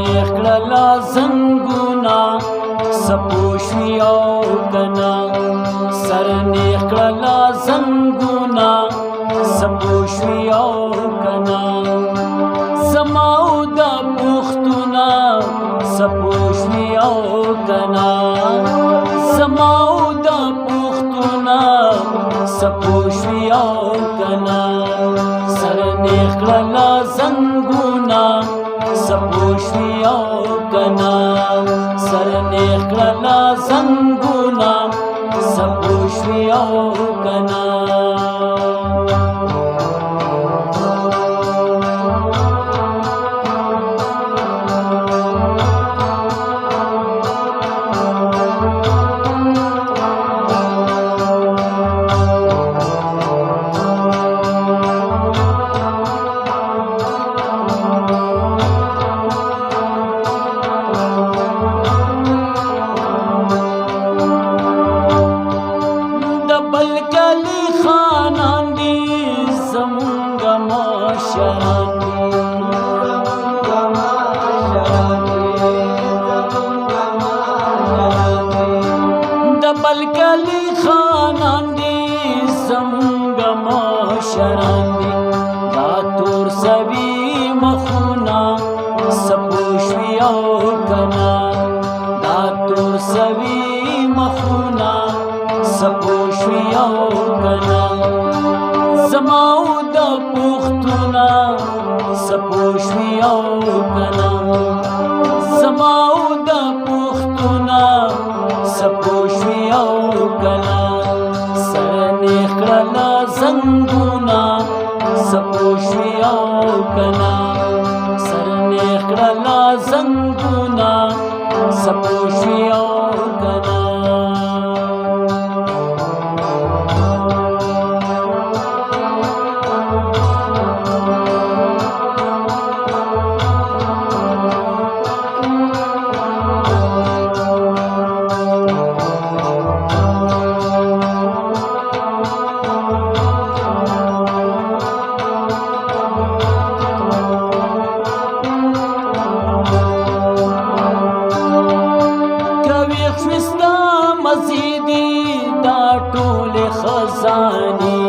नेखला जंगुना सपोशियो कना सर नेखला जंगुना सपोशियो कना समाउदा पुख्तुना सपोशियो कना समाउदा पुख्तुना सपोशियो कना सर नेखला जंगुना सपोशियो कना सर नेखला जंगुना सपोशियो कना बलकली खानान दी जमुंगा माशरान दी दातुर सभी मखुना सपोशियो कना दातुर सभी मखुना सपोशियो कना जमाउदा पुख्तुना सपोशियो कना जमाउदा पुख्तुना सपोशियो कना सर नेखला जंगुना सपोशियो कना सर नेखला जंगुना सपोशियो कना मसीदी दा टोल खजानी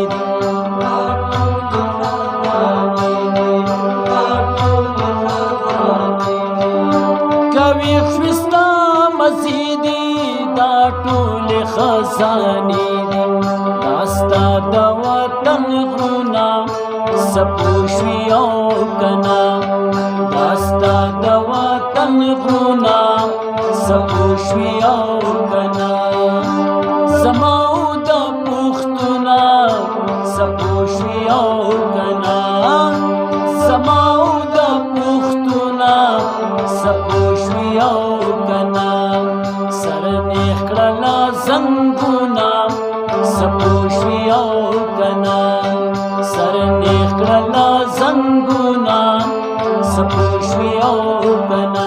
कवि ख्रिस्ता मसीदी दा टोल खजानी रास्ता दवतन गुना सपोशियो कना रास्ता दवतन गुना सपोशियो कना समाउदा पुख्तुना सपोशियो कना समाउदा पुख्तुना सपोशियो कना सर नेखला जंगुना सपोशियो कना सर नेखला जंगुना सपोशियो कना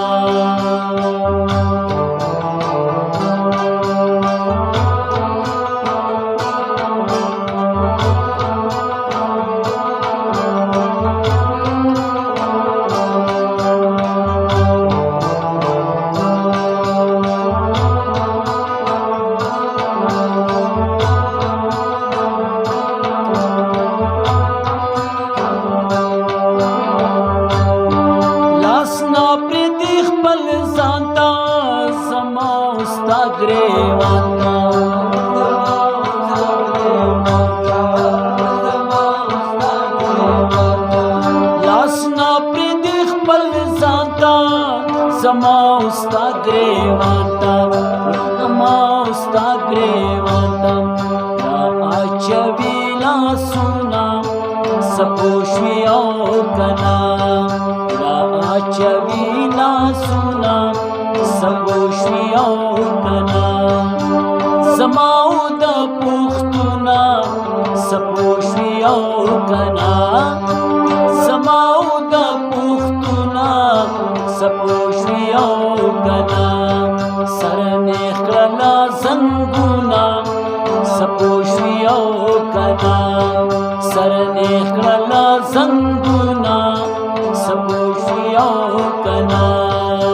लासना प्रिदिख पल जाता समाउस्ता ग्रेवांता समाउस्ता ग्रेवांता आचवीला सुना सपोशियो कना आचवीला सुना सपोशियो कना समाउदा पुख्तुना सपोशियो कना समाउदा पुख्तुना सपोशियो कना सर नेखला जंगुना सपोशियो कना सर नेखला जंगुना सपोशियो कना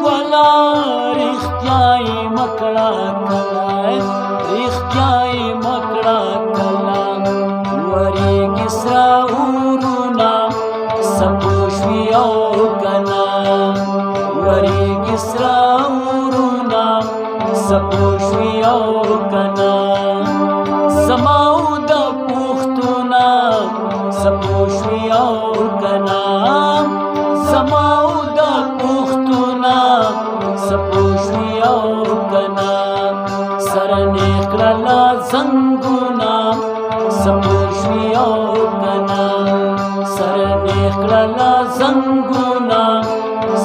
ګلا رښتیاي مکړه کلا رښتیاي مکړه کلا ورېږي سره اورونه سپوږمۍ او کنا ورېږي سره اورونه سپوږمۍ او کنا زما د پښتونه سپوږمۍ او کنا زما د پښتونه سپوږمۍ او کنا سره نکړه زنګونه سپوږمۍ او کنا سره نکړه زنګونه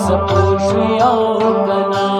سپوږمۍ او کنا